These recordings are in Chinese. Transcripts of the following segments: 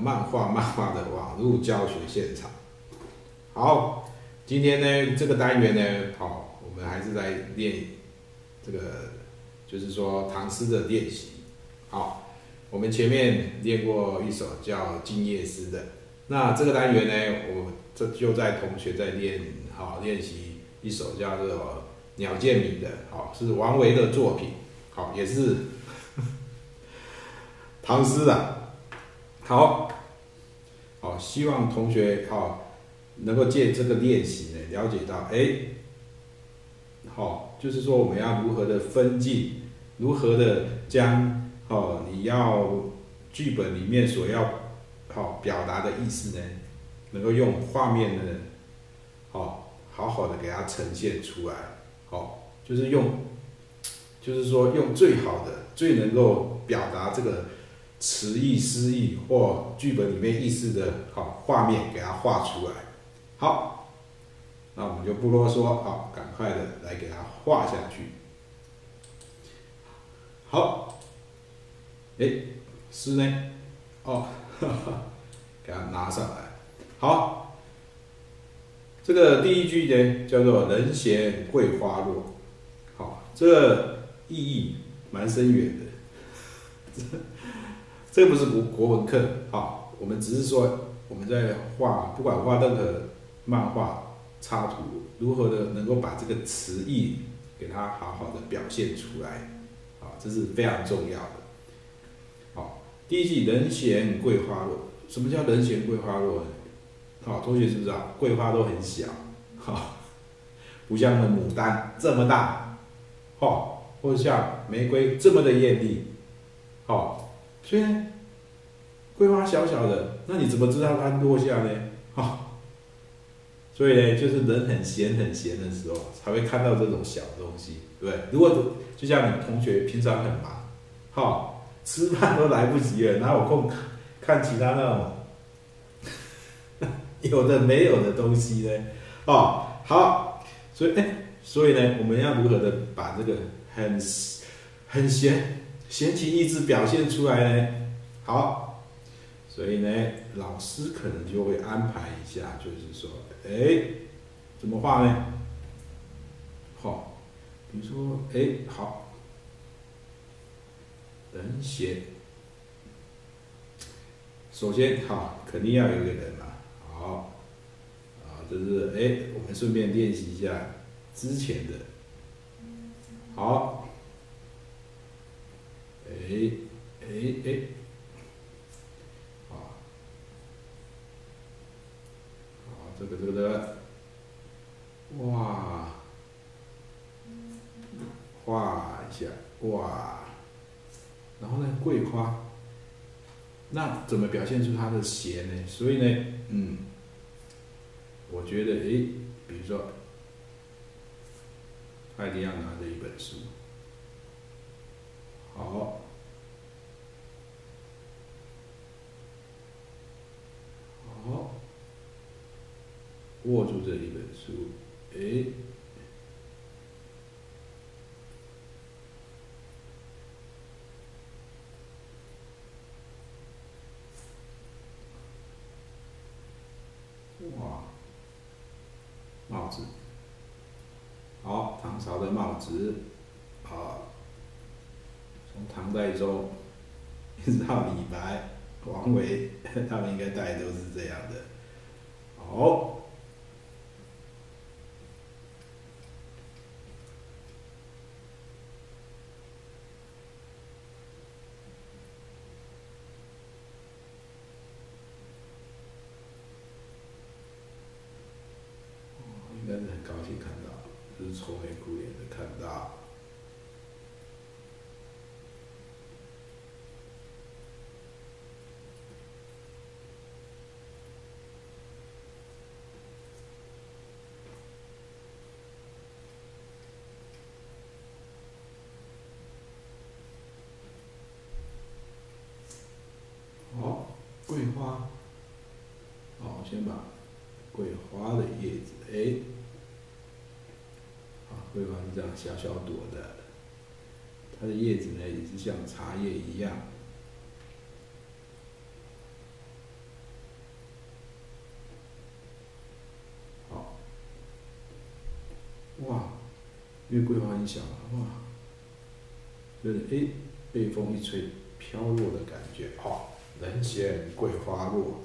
漫画的网络教学现场。好，今天呢这个单元呢，好，我们还是在练这个，就是说唐诗的练习。好，我们前面练过一首叫《静夜思》的，那这个单元呢，我这就在同学在练习一首叫做鸟建鸣的，好，是王维的作品，好，也是唐诗啊。好，希望同学能够借这个练习呢，了解到，就是说我们要如何的分镜，如何的将你要剧本里面所要表达的意思呢，能够用画面呢，好好的给它呈现出来，就是说用最好的、最能够表达这个词意、诗意或剧本里面意思的画面给它画出来。好，那我们就不啰嗦，赶快的来给它画下去。好，诗呢？给它拿上来。好，这个第一句呢叫做“人闲桂花落”，好，这个意义蛮深远的。这个不是国文课，我们只是说我们在画，不管画任何漫画插图，如何的能够把这个词义给它好好的表现出来，这是非常重要的。好，第一句“人闲桂花落”，什么叫人闲桂花落呢？同学知不知道？桂花都很小，不像那牡丹这么大，或者像玫瑰这么的艳丽，所以呢，桂花小小的，那你怎么知道它落下呢？所以呢，就是人很闲的时候，才会看到这种小东西，对不对？如果就像你同学平常很忙，吃饭都来不及了，哪有空看其他那种有的没有的东西呢？好，所以呢，我们要如何的把这个很闲情逸致表现出来呢？好，所以呢，老师可能就会安排一下，就是说，怎么画呢？比如说，好，人闲，首先肯定要有一个人嘛，这是我们顺便练习一下之前的，好，这个，哇，画一下，哇，然后呢，桂花，那怎么表现出它的闲呢？所以呢，我觉得，比如说，他一定要拿着一本书，好，握住这一本书，哇，帽子，好，唐朝的帽子，从唐代宗一直到李白、王维，他们应该戴的都是这样的。好，应该是很高兴看到，就是愁眉苦脸的看到。好，桂花，我先把桂花的叶子，桂花是这样小小朵的，它的叶子呢也是像茶叶一样，因为桂花很小哇，就是被风一吹飘落的感觉。好，人闲桂花落。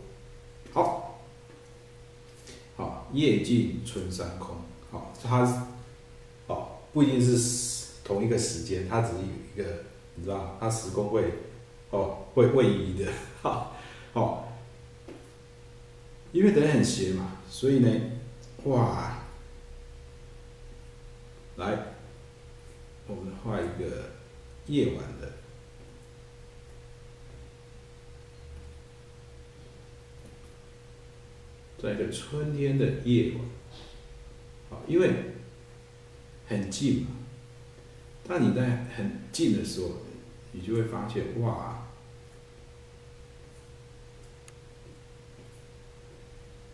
好，好，夜静春山空。好，它不一定是同一个时间，它只是有一个，你知道，它时空会位移的。好，因为人很闲嘛，所以呢，哇，来，我们画一个夜晚的。在一个春天的夜晚，好，因为很近嘛，当你在很近的时候，你就会发现，哇，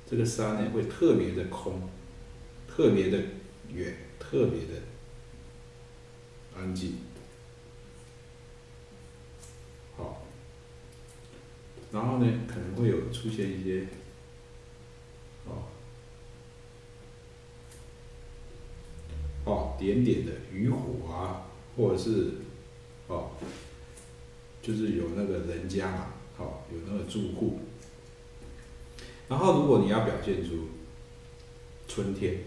这个山呢会特别的空，特别的远，特别的安静。好，然后呢，可能会有出现一些，点点的渔火啊，或者是，就是有那个人家嘛，有那个住户。然后，如果你要表现出春天，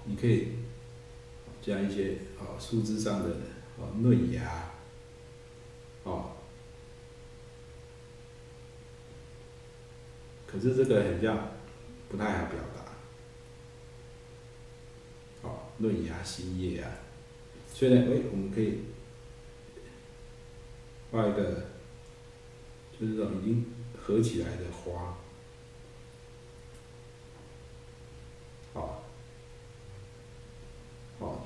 你可以加一些树枝上的嫩芽，可是这个很像不太好表达。嫩芽、新叶啊，所以呢，我们可以画一个，就是这种已经合起来的花，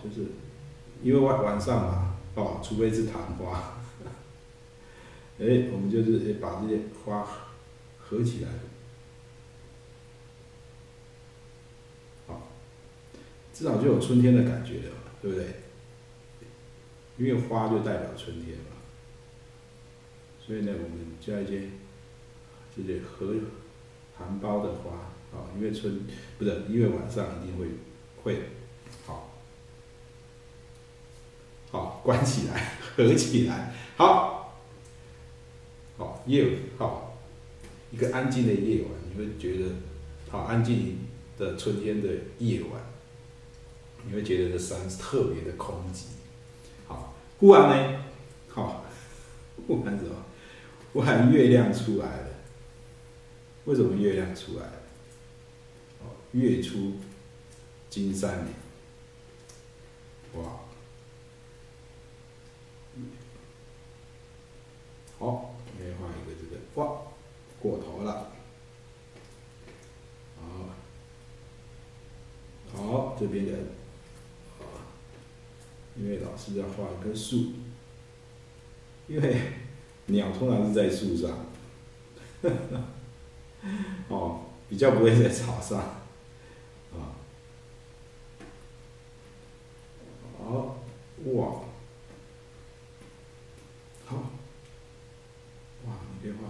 就是因为晚上嘛，除非是昙花，我们就是把这些花合起来，至少就有春天的感觉了嘛，对不对？因为花就代表春天嘛，所以呢，我们加一些这些含苞的花，因为因为晚上一定会关起来，合起来，一个安静的夜晚，你会觉得安静的春天的夜晚，你会觉得这山是特别的空寂。忽然呢，忽然什么？忽然月亮出来了。为什么月亮出来了？月出金山凉。哇！好，可以画一个这个，哇，过头了。好，这边的，因为老师要画一棵树，因为鸟通常是在树上，比较不会在草上，好，哇，好，哇，你可以画。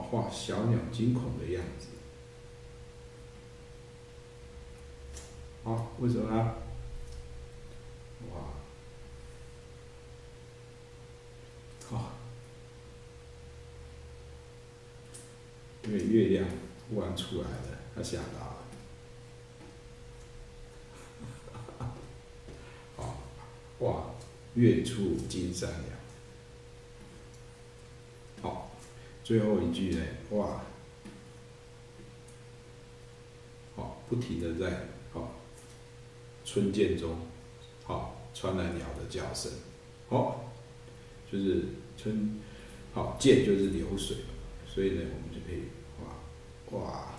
画小鸟惊恐的样子。为什么呢？因为月亮忽然出来了，他吓到了。哇，月出金山凉。最后一句呢，哇，不停的在春涧中，传来鸟的叫声，就是涧就是流水，所以呢，我们就可以哇。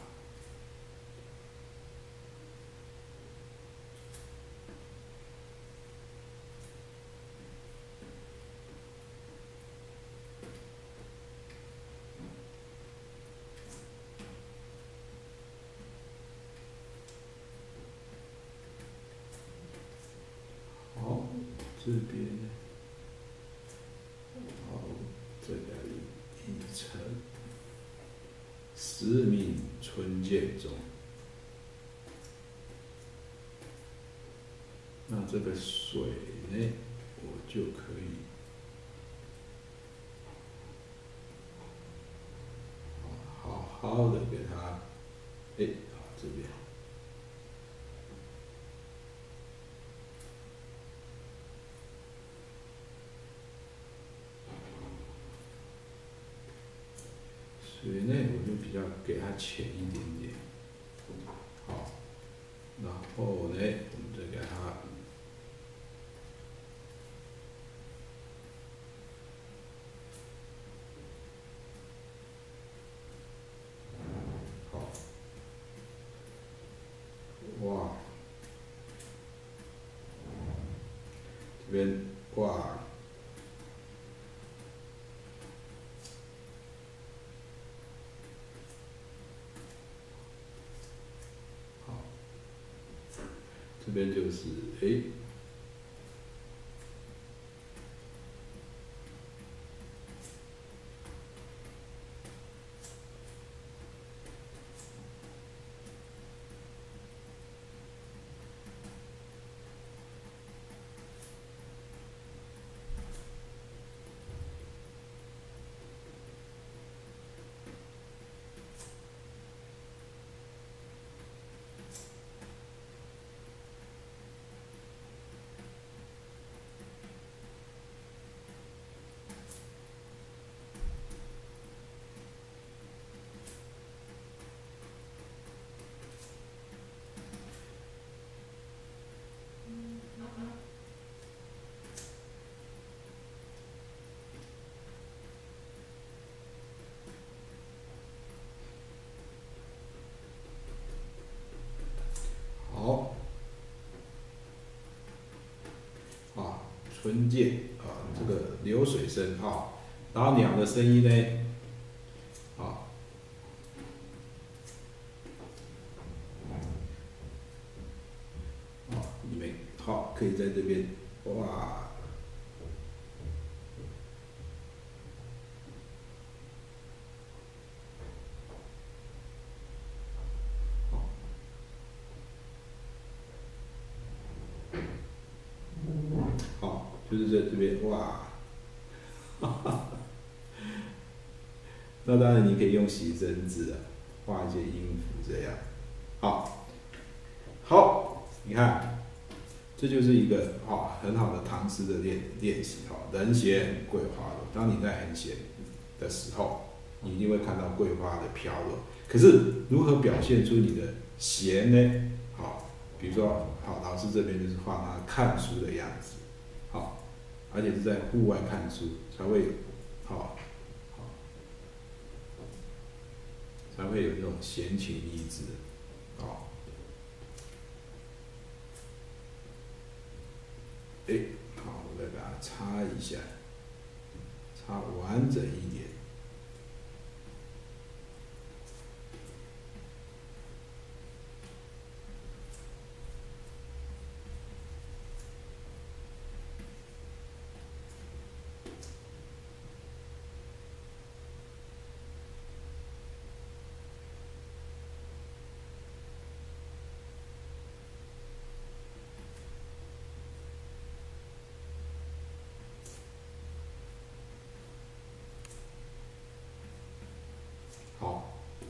这边呢，好，这个一层，时命春见中。那这个水呢，我就可以好好的给它，这边。水呢，我就比较给它浅一点点，好，然后呢，我们再给它，好，哇，这边哇。这边就是好，春见这个流水声然后鸟的声音呢，你们可以在这边哇。就是在这边哇，那当然你可以用洗针纸画一些音符这样，好，你看，这就是一个很好的唐诗的练习人闲桂花落，当你在很闲的时候，你一定会看到桂花的飘落。可是如何表现出你的闲呢？比如说老师这边就是画他看书的样子。而且是在户外看书才会有，才会有那种闲情逸致，好，我再把它擦一下，擦完整一点。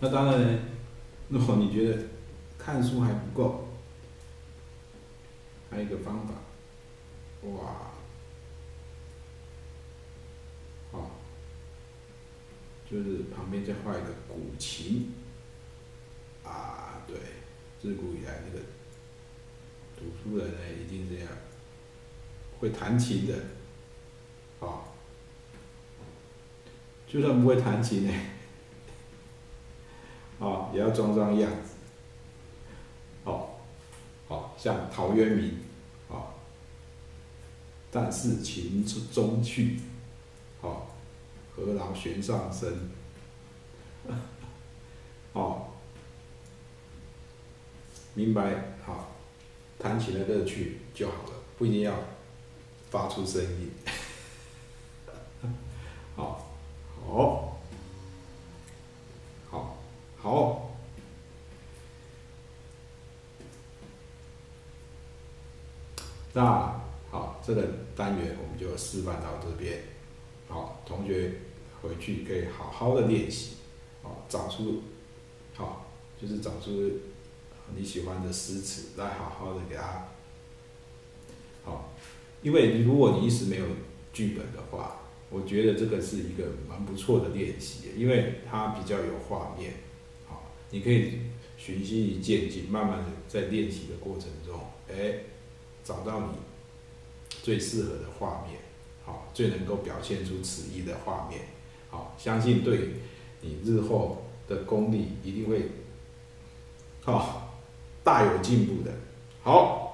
那当然呢，如果你觉得看书还不够，还有一个方法，就是旁边再画一个古琴，对，自古以来那个读书人呢一定这样，会弹琴的，就算不会弹琴呢。也要装样子，像陶渊明，但是情中去，何劳悬上身，明白，弹琴的乐趣就好了，不一定要发出声音。好，好，好，好。那好，这个单元我们就示范到这边。好，同学回去可以好好的练习，好，就是找出你喜欢的诗词来好好的给它。好，因为如果你一时没有剧本的话，我觉得这个是一个蛮不错的练习，因为它比较有画面。好，你可以循序渐进，慢慢的在练习的过程中，找到你最适合的画面，好，最能够表现出词意的画面，好，相信对你日后的功力一定会，大有进步的。好。